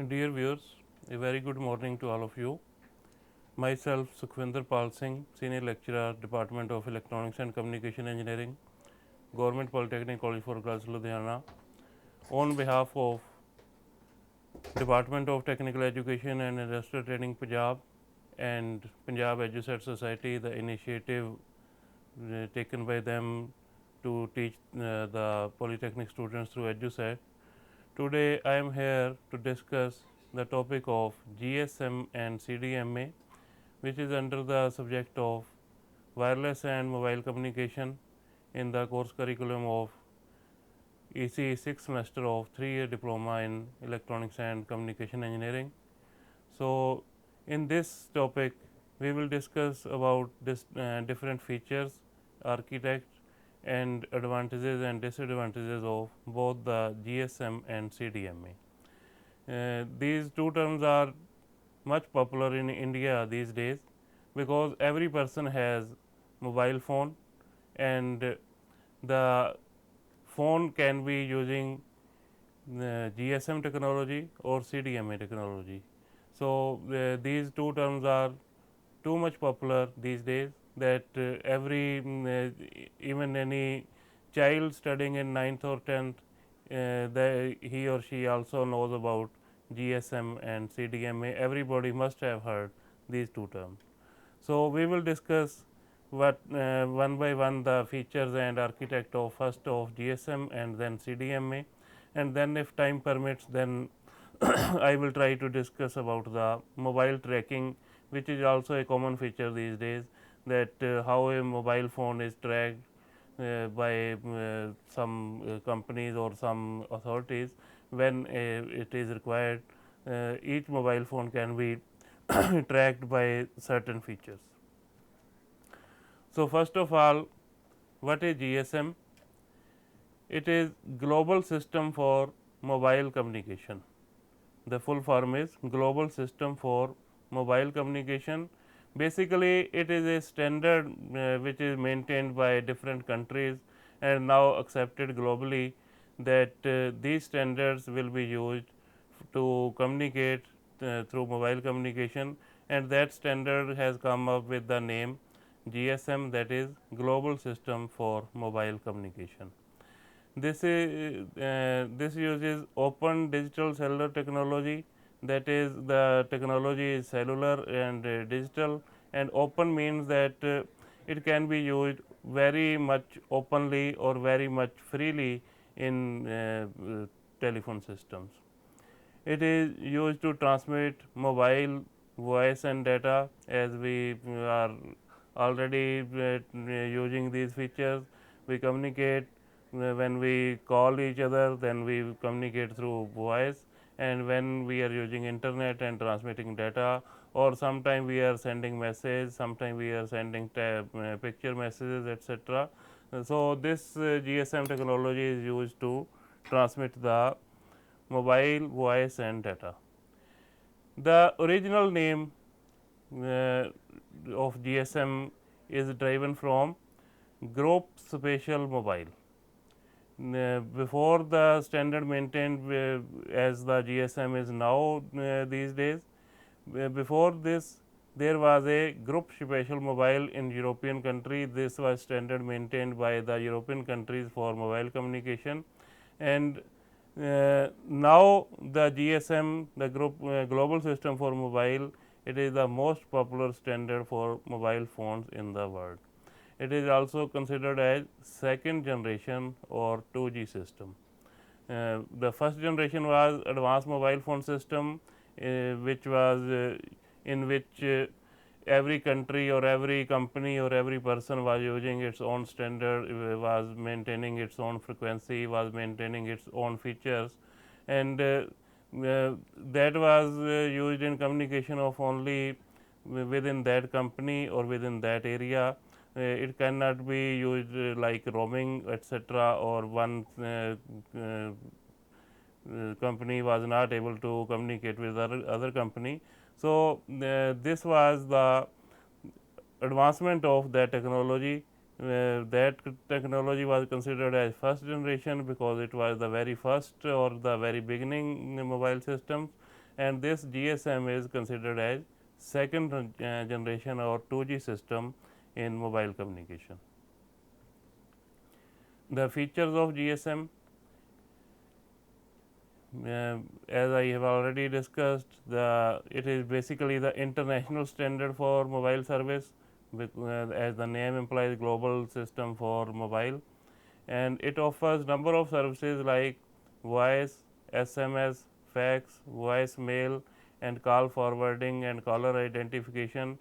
Dear viewers, a very good morning to all of you. Myself, Sukhwinderpal Singh, Senior Lecturer, Department of Electronics and Communication Engineering, Government Polytechnic College for Girls, Ludhiana, on behalf of Department of Technical Education and Industrial Training, Punjab, and Punjab EduSet Society, the initiative taken by them to teach the polytechnic students through EduSet. Today, I am here to discuss the topic of GSM and CDMA, which is under the subject of wireless and mobile communication in the course curriculum of EC 6th semester of 3-year diploma in electronics and communication engineering. So, in this topic we will discuss about this different features, architect, and advantages and disadvantages of both the GSM and CDMA. These two terms are much popular in India these days because every person has mobile phone, and the phone can be using GSM technology or CDMA technology. So, these two terms are too much popular these days that even any child studying in 9th or 10th, he or she also knows about GSM and CDMA. Everybody must have heard these two terms. So, we will discuss what one by one the features and architect of first of GSM and then CDMA, and then if time permits, then I will try to discuss about the mobile tracking, which is also a common feature these days, that how a mobile phone is tracked by some companies or some authorities when it is required. Each mobile phone can be tracked by certain features. So, first of all, what is GSM? It is Global System for Mobile Communication. The full form is Global System for Mobile Communication. Basically, it is a standard which is maintained by different countries and now accepted globally, that these standards will be used to communicate through mobile communication, and that standard has come up with the name GSM, that is Global System for Mobile Communication. This uses open digital cellular technology, that is the technology is cellular and digital, and open means that it can be used very much openly or very much freely in telephone systems. It is used to transmit mobile voice and data, as we are already using these features. We communicate when we call each other, then we communicate through voice, and when we are using internet and transmitting data, or sometime we are sending message, sometime we are sending picture messages, etc. So, this GSM technology is used to transmit the mobile voice and data. The original name of GSM is driven from Group Spatial Mobile. Before the standard maintained as the GSM is now these days, before this there was a Group Spatial Mobile in European country. This was standard maintained by the European countries for mobile communication, and now the GSM, the Global System for Mobile, it is the most popular standard for mobile phones in the world. It is also considered as second generation or 2G system. The first generation was advanced mobile phone system, which was in which every country or every company or every person was using its own standard, was maintaining its own frequency, was maintaining its own features, and that was used in communication of only within that company or within that area. It cannot be used like roaming, etc., or one company was not able to communicate with other company. So, this was the advancement of that technology. That technology was considered as first generation because it was the very first or the very beginning mobile systems, and this GSM is considered as second generation or 2G system in mobile communication. The features of GSM, as I have already discussed, it is basically the international standard for mobile service, as the name implies, global system for mobile, and it offers number of services like voice, SMS, fax, voicemail, and call forwarding and caller identification,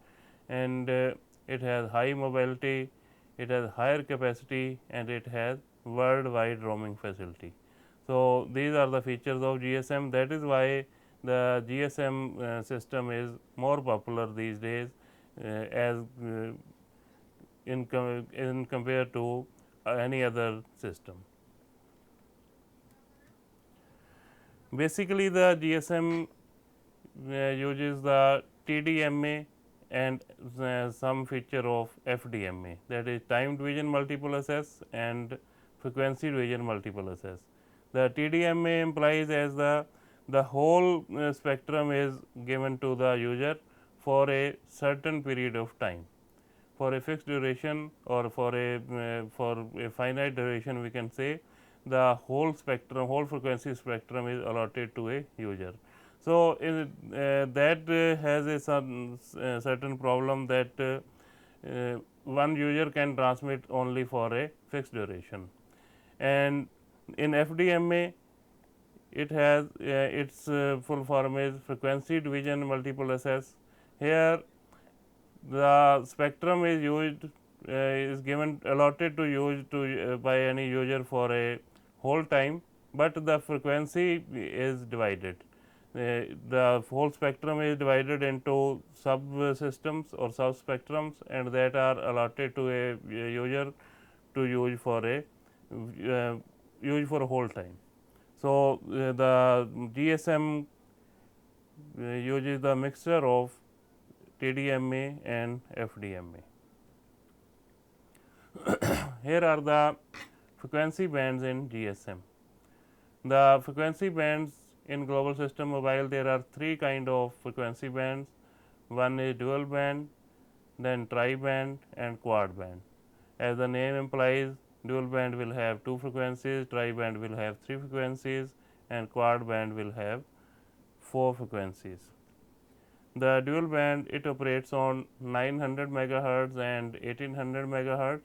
and it has high mobility, it has higher capacity, and it has worldwide roaming facility. So, these are the features of GSM. That is why the GSM system is more popular these days, as in compared to any other system. Basically, the GSM uses the TDMA and some feature of FDMA, that is time division multiple access and frequency division multiple access. The TDMA implies as the whole spectrum is given to the user for a certain period of time. For a fixed duration or for a finite duration, we can say the whole spectrum, whole frequency spectrum is allotted to a user. So, that has a certain problem that one user can transmit only for a fixed duration, and in FDMA it has its full form is frequency division multiple access. Here the spectrum is used is given allotted to use to by any user for a whole time, but the frequency is divided. The whole spectrum is divided into subsystems or subspectrums, and that are allotted to a user to use for a whole time. So, the GSM uses the mixture of TDMA and FDMA. Here are the frequency bands in GSM. The frequency bands in global system mobile, there are three kind of frequency bands. One is dual band, then tri-band and quad band. As the name implies, dual band will have 2 frequencies, tri-band will have 3 frequencies, and quad band will have 4 frequencies. The dual band, it operates on 900 megahertz and 1800 megahertz.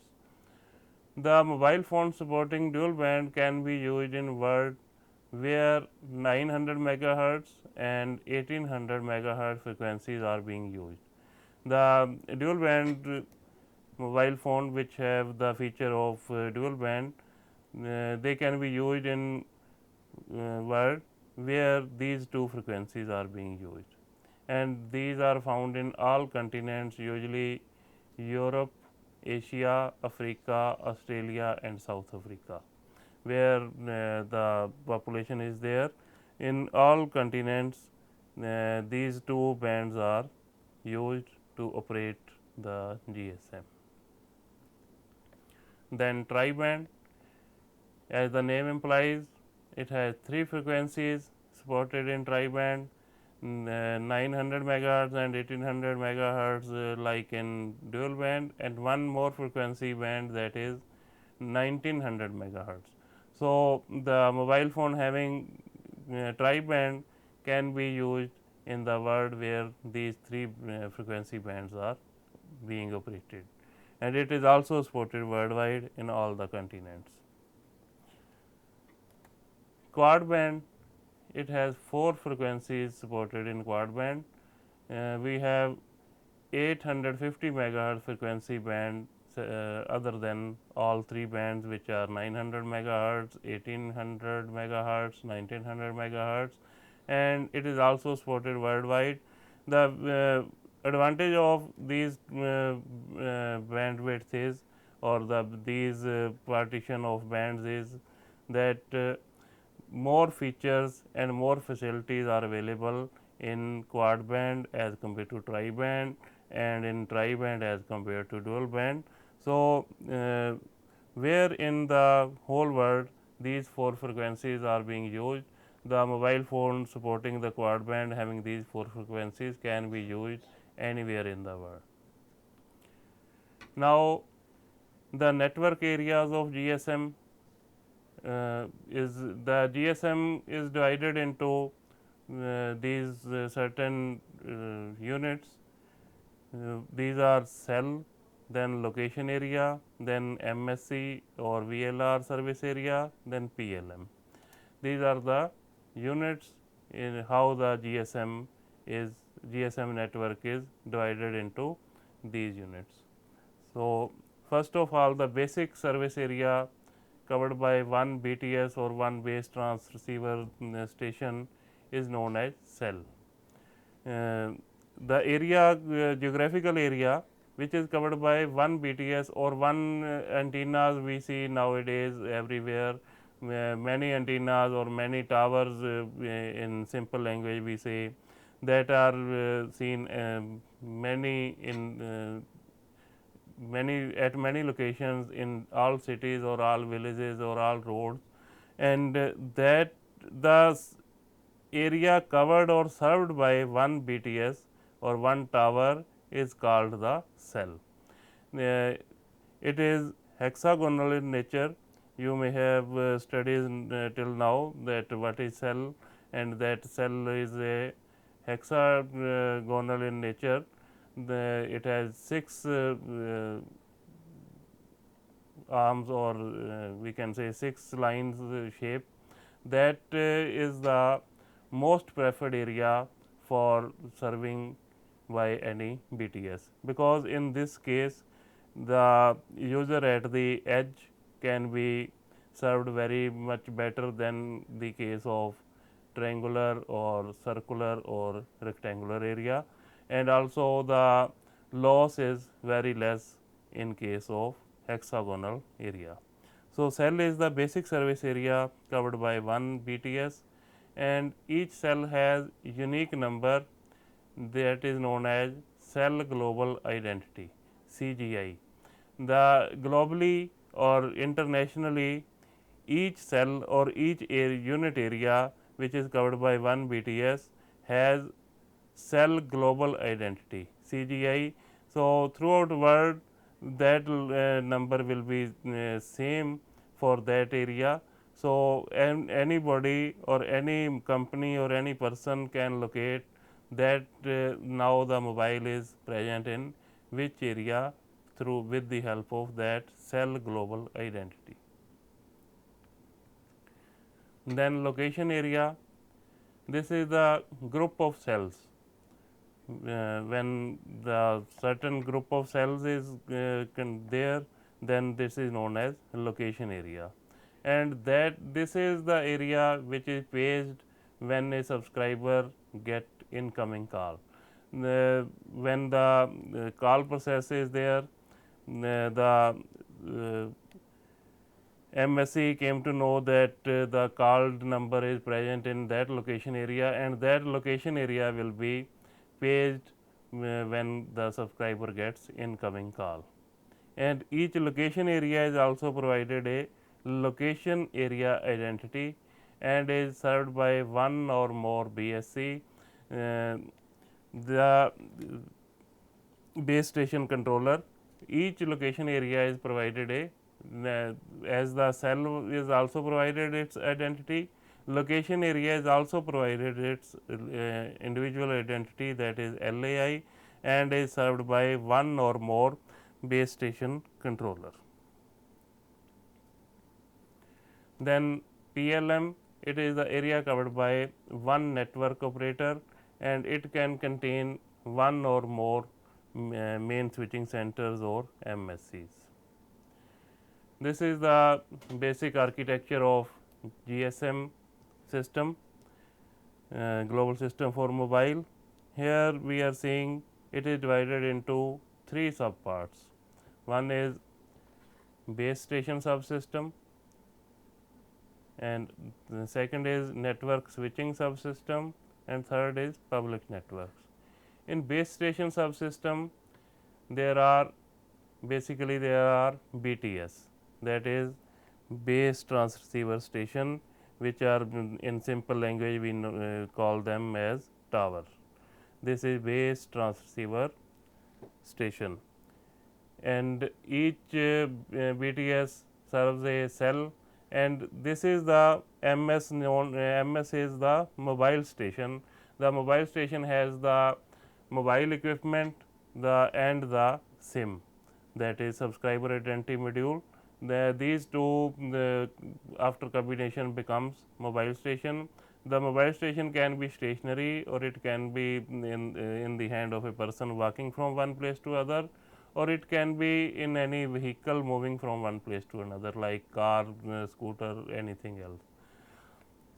The mobile phone supporting dual band can be used in world where 900 megahertz and 1800 megahertz frequencies are being used. The dual band mobile phone which have the feature of dual band, they can be used in world where these two frequencies are being used, and these are found in all continents, usually Europe, Asia, Africa, Australia and South Africa, where the population is there. In all continents, these two bands are used to operate the GSM. Then tri-band, as the name implies, it has 3 frequencies supported in tri-band, 900 megahertz and 1800 megahertz like in dual band, and one more frequency band, that is 1900 megahertz. So, the mobile phone having tri-band can be used in the world where these 3 frequency bands are being operated, and it is also supported worldwide in all the continents. Quad band, it has 4 frequencies supported in quad band. We have 850 megahertz frequency band other than all 3 bands, which are 900 megahertz, 1800 megahertz, 1900 megahertz, and it is also supported worldwide. The advantage of these bandwidth is, or these partition of bands is that more features and more facilities are available in quad band as compared to tri band, and in tri band as compared to dual band. So, where in the whole world these 4 frequencies are being used. the mobile phone supporting the quad band having these 4 frequencies can be used anywhere in the world. Now, the network areas of GSM is the GSM is divided into these certain units. These are cell, then location area, then MSC or VLR service area, then PLM. These are the units in how the GSM network is divided into these units. So, first of all, the basic service area covered by one BTS or one base transceiver station is known as cell. The area geographical area which is covered by one BTS or one antennas we see nowadays everywhere, many antennas or many towers in simple language we say that are seen many in many locations in all cities or all villages or all roads, and that the area covered or served by one BTS or one tower is called the cell. It is hexagonal in nature. You may have studied till now that what is cell, and that cell is a hexagonal in nature. It has 6 arms, or we can say 6 lines shape. That is the most preferred area for serving by any BTS, because in this case the user at the edge can be served very much better than the case of triangular or circular or rectangular area, and also the loss is very less in case of hexagonal area. So, cell is the basic service area covered by one BTS, and each cell has unique number that is known as cell global identity CGI. The globally or internationally, each cell or each unit area which is covered by one BTS has cell global identity CGI. So, throughout the world that number will be same for that area. So, anybody or any company or any person can locate that now the mobile is present in which area through with the help of that cell global identity. Then location area, this is the group of cells. When the certain group of cells is there, then this is known as location area, and that this is the area which is paged when a subscriber get incoming call. When the call process is there, the MSC came to know that the called number is present in that location area, and that location area will be paged when the subscriber gets incoming call. And each location area is also provided a location area identity and is served by one or more BSC. The base station controller, each location area is provided a as the cell is also provided its identity, location area is also provided its individual identity, that is LAI, and is served by one or more base station controller. Then PLM, it is the area covered by one network operator, and it can contain one or more main switching centers or MSCs. This is the basic architecture of GSM system, global system for mobile. Here we are seeing it is divided into 3 subparts. One is base station subsystem, and the second is network switching subsystem, and third is public networks. In base station subsystem, there are BTS, that is base transceiver station, which are in simple language we call them as tower. This is base transceiver station, and each BTS serves a cell, and this is the MS known MS is the mobile station. The mobile station has the mobile equipment and the SIM, that is subscriber identity module. These two after combination becomes mobile station. The mobile station can be stationary, or it can be in the hand of a person walking from one place to other, or it can be in any vehicle moving from one place to another, like car, scooter, anything else.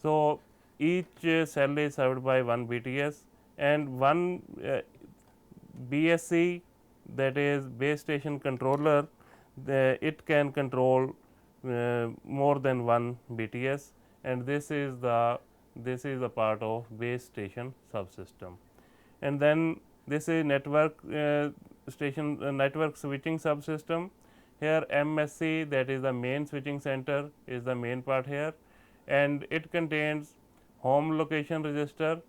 So, each cell is served by one BTS, and one BSC, that is base station controller, it can control more than one BTS, and this is the part of base station subsystem. And then this is network network switching subsystem. Here MSC, that is the main switching center, is the main part here, and it contains home location register,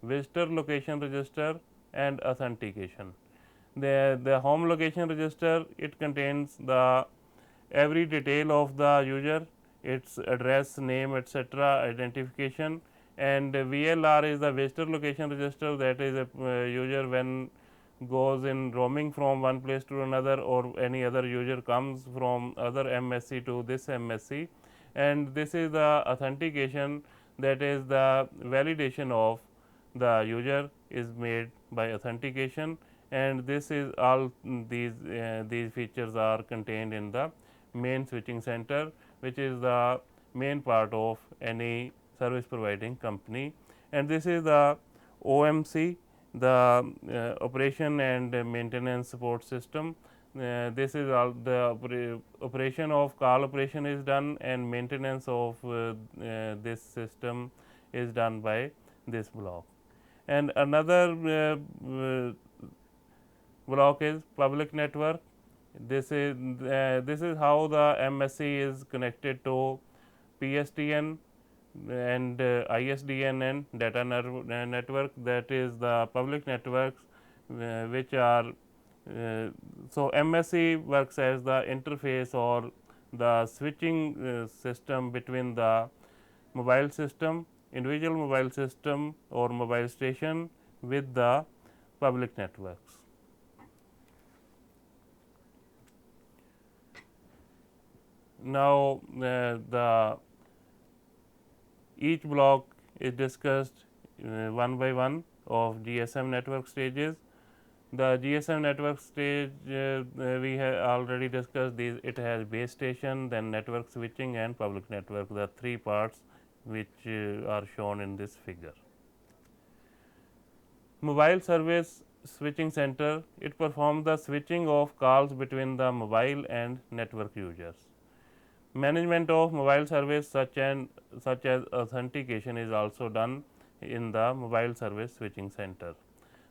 visitor location register, and authentication. The home location register, it contains the every detail of the user, its address, name, etc., identification, and VLR is the visitor location register, that is a user when goes in roaming from one place to another, or any other user comes from other MSC to this MSC, and this is the authentication, that is the validation of the user is made by authentication, and this is all these features are contained in the main switching center, which is the main part of any service providing company. And this is the OMC, the operation and maintenance support system. This is all the operation of call operation is done, and maintenance of this system is done by this block. And another block is public network. This is how the MSC is connected to PSTN and ISDN and data network, that is the public networks which are so MSC works as the interface or the switching system between the mobile system, individual mobile system or mobile station with the public networks. Now, the each block is discussed one by one of GSM network stages. The GSM network stage we have already discussed these. It has base station, then network switching and public network, the three parts which are shown in this figure. Mobile service switching center, it performs the switching of calls between the mobile and network users. Management of mobile service such as authentication is also done in the mobile service switching center.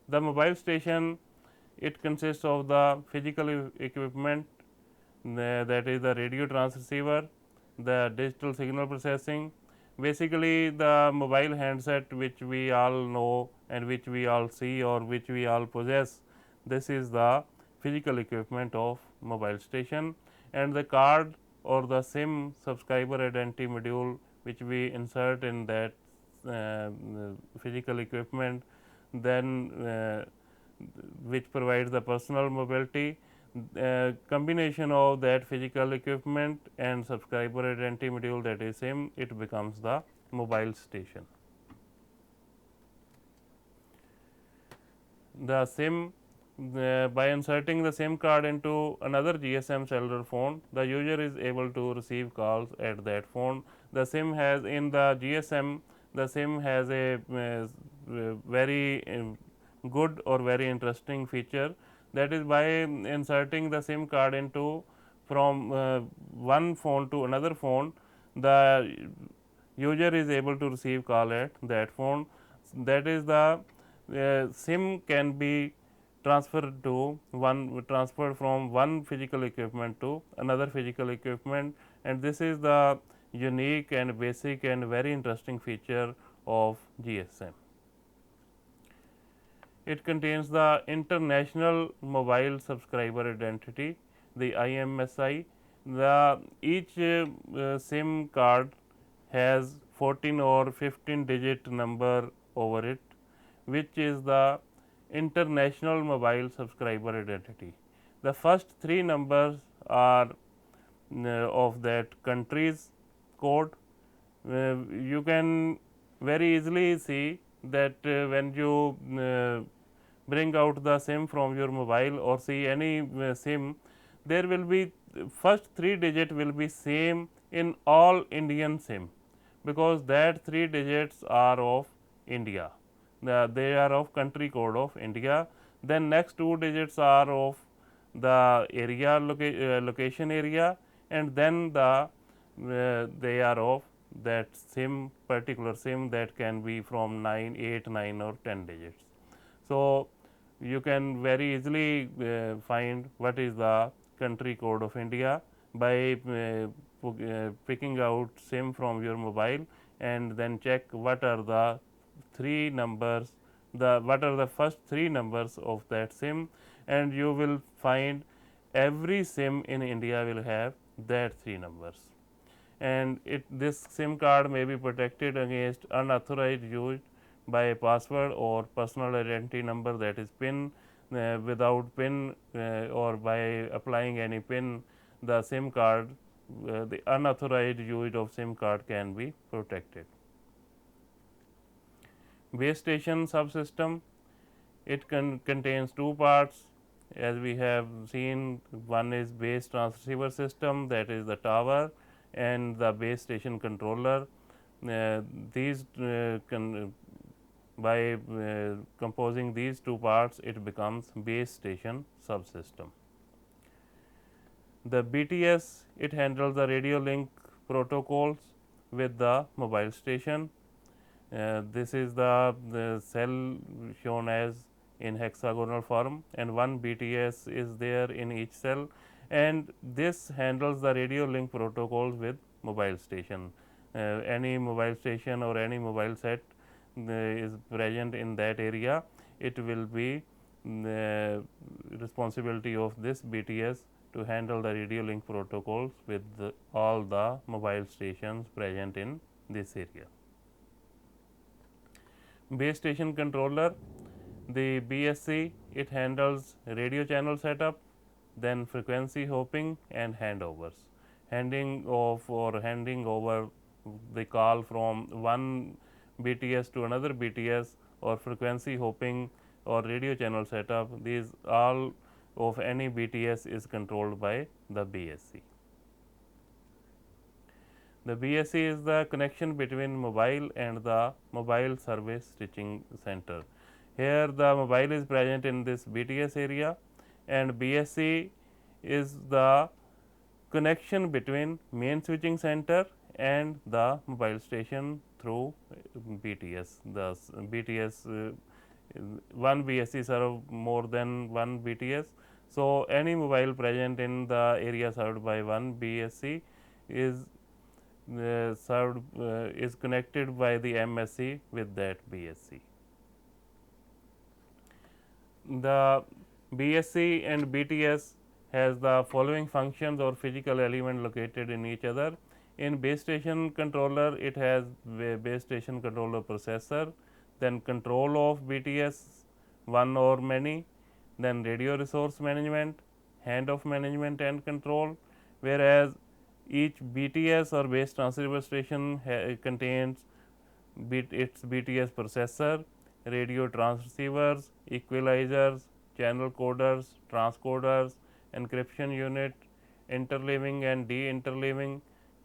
The mobile station, it consists of the physical equipment, that is the radio transceiver, the digital signal processing, basically the mobile handset which we all know and which we all see or which we all possess. This is the physical equipment of mobile station, and the card or the SIM, subscriber identity module, which we insert in that physical equipment, then which provides the personal mobility. Combination of that physical equipment and subscriber identity module, that is SIM, it becomes the mobile station. The SIM, by inserting the SIM card into another GSM cellular phone, the user is able to receive calls at that phone. The SIM has in the GSM, the SIM has a very good or very interesting feature, that is by inserting the SIM card into from one phone to another phone, the user is able to receive call at that phone. That is the SIM can be transferred from one physical equipment to another physical equipment, and this is the unique and basic and very interesting feature of GSM. It contains the International Mobile Subscriber Identity, the IMSI. The each SIM card has 14 or 15 digit number over it, which is the International Mobile Subscriber Identity. The first three numbers are of that country's code. You can very easily see that when you bring out the SIM from your mobile or see any SIM, there will be first three digit will be same in all Indian SIM, because that three digits are of India. They are of country code of India. Then next two digits are of the area location area, and then they are of that SIM, particular SIM, that can be from 9, 8, 9 or 10 digits. So, you can very easily find what is the country code of India by picking out SIM from your mobile, and then check what are the three numbers, what are the first three numbers of that SIM, and you will find every SIM in India will have that three numbers. And this SIM card may be protected against unauthorized use by a password or personal identity number, that is PIN. Without PIN or by applying any PIN, the SIM card, the unauthorized use of SIM card can be protected. Base station subsystem, it contains two parts, as we have seen. One is base transceiver system, that is the tower, and the base station controller. These by composing these two parts, it becomes base station subsystem. The BTS, it handles the radio link protocols with the mobile station. This is the cell shown as in hexagonal form, and one BTS is there in each cell, and this handles the radio link protocols with mobile station. Any mobile station or any mobile set is present in that area, it will be the responsibility of this BTS to handle the radio link protocols with all the mobile stations present in this area. Base station controller, the BSC, it handles radio channel setup, then frequency hopping and handovers, handing off or handing over the call from one BTS to another BTS, or frequency hopping or radio channel setup. These all of any BTS is controlled by the BSC. The BSC is the connection between mobile and the mobile service switching center. Here the mobile is present in this BTS area, and BSC is the connection between main switching center and the mobile station through BTS. The BTS, one BSC serve more than one BTS. So, any mobile present in the area served by one BSC is is connected by the MSC with that BSC. The BSC and BTS has the following functions or physical element located in each other. In base station controller, it has base station controller processor, then control of BTS, one or many, then radio resource management, handoff management and control, whereas each BTS or base transceiver station contains its BTS processor, radio transceivers, equalizers, channel coders, transcoders, encryption unit, interleaving and de-interleaving,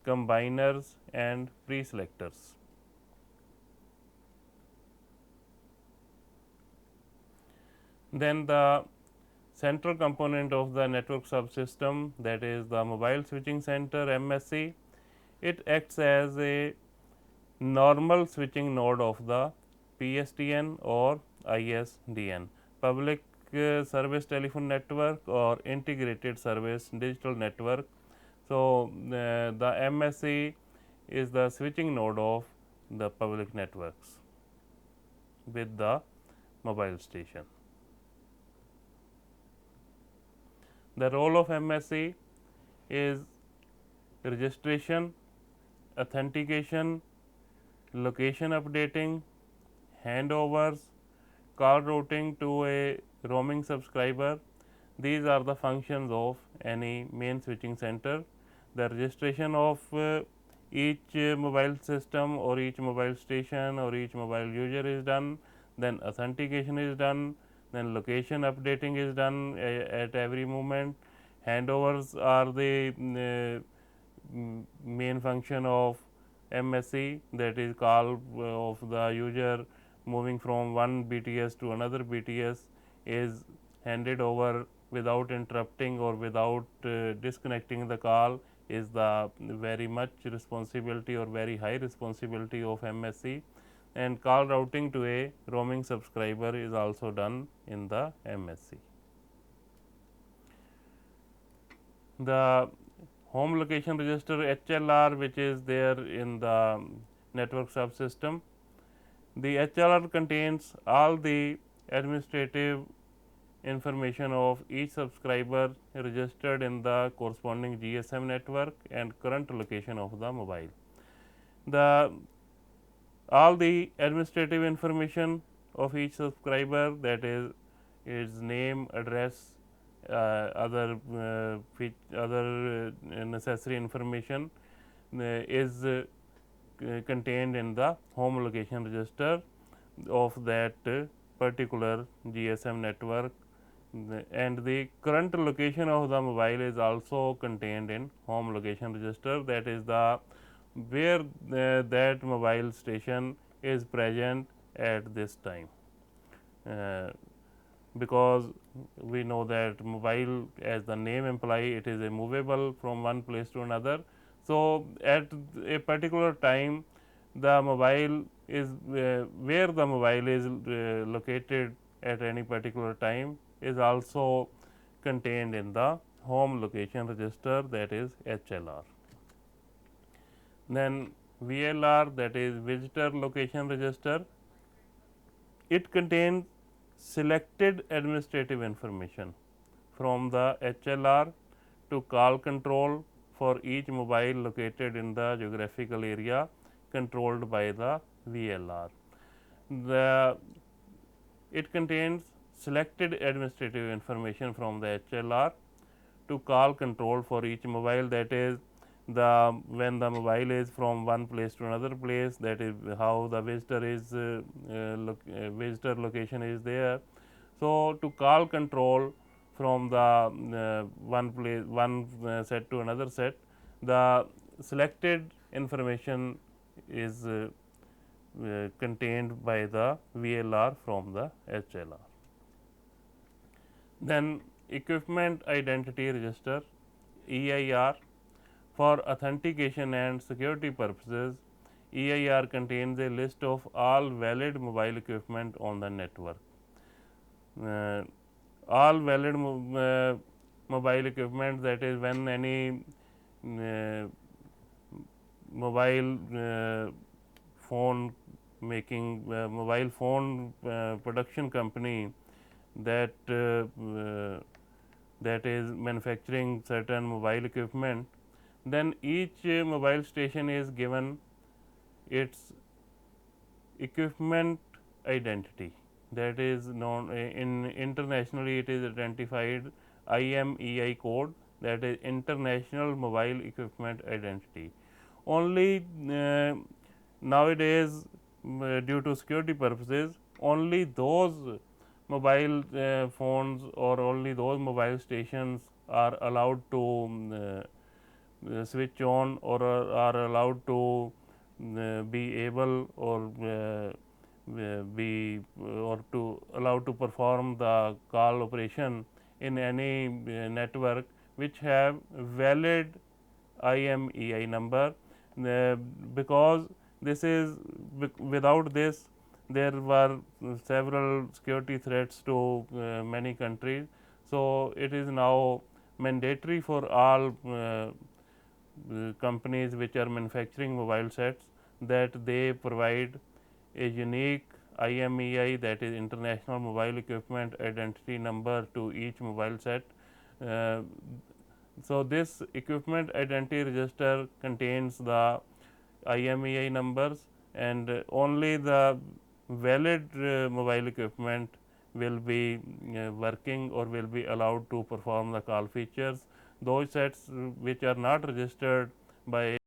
combiners and preselectors. Then the central component of the network subsystem, that is the mobile switching center MSC, it acts as a normal switching node of the PSTN or ISDN, public service telephone network or integrated service digital network. So, the MSC is the switching node of the public networks with the mobile station. The role of MSC is registration, authentication, location updating, handovers, call routing to a roaming subscriber. These are the functions of any main switching center. The registration of each mobile system or each mobile station or each mobile user is done, then authentication is done, then location updating is done at every moment. Handovers are the main function of MSC, that is call of the user moving from one BTS to another BTS is handed over without interrupting or without disconnecting the call, is the very much responsibility or very high responsibility of MSC, and call routing to a roaming subscriber is also done in the MSC. The home location register HLR, which is there in the network subsystem. The HLR contains all the administrative information of each subscriber registered in the corresponding GSM network and current location of the mobile. All the administrative information of each subscriber, that is its name, address, other necessary information is contained in the home location register of that particular GSM network, and the current location of the mobile is also contained in home location register, that is the where that mobile station is present at this time. Because we know that mobile, as the name imply, it is a movable from one place to another. So, at a particular time the mobile is where the mobile is located at any particular time is also contained in the home location register, that is HLR. Then VLR, that is visitor location register. It contains selected administrative information from the HLR to call control for each mobile located in the geographical area controlled by the VLR. It contains selected administrative information from the HLR to call control for each mobile, that is when the mobile is from one place to another place, that is how the visitor is visitor location is there. So, to call control from the one set to another set, the selected information is contained by the VLR from the HLR. Then equipment identity register EIR. For authentication and security purposes, EIR contains a list of all valid mobile equipment on the network. All valid mobile equipment, that is when any mobile phone making mobile phone production company that is manufacturing certain mobile equipment, then each mobile station is given its equipment identity, that is known in internationally it is identified IMEI code, that is International Mobile Equipment Identity. Only nowadays due to security purposes, only those mobile phones or only those mobile stations are allowed to switch on or are allowed to be able or be or to allowed to perform the call operation in any network which have valid IMEI number, because this is without this there were several security threats to many countries. So, it is now mandatory for all companies which are manufacturing mobile sets, that they provide a unique IMEI, that is International Mobile Equipment Identity Number, to each mobile set. Uh, so, this equipment identity register contains the IMEI numbers, and only the valid mobile equipment will be working or will be allowed to perform the call features. Those sets which are not registered by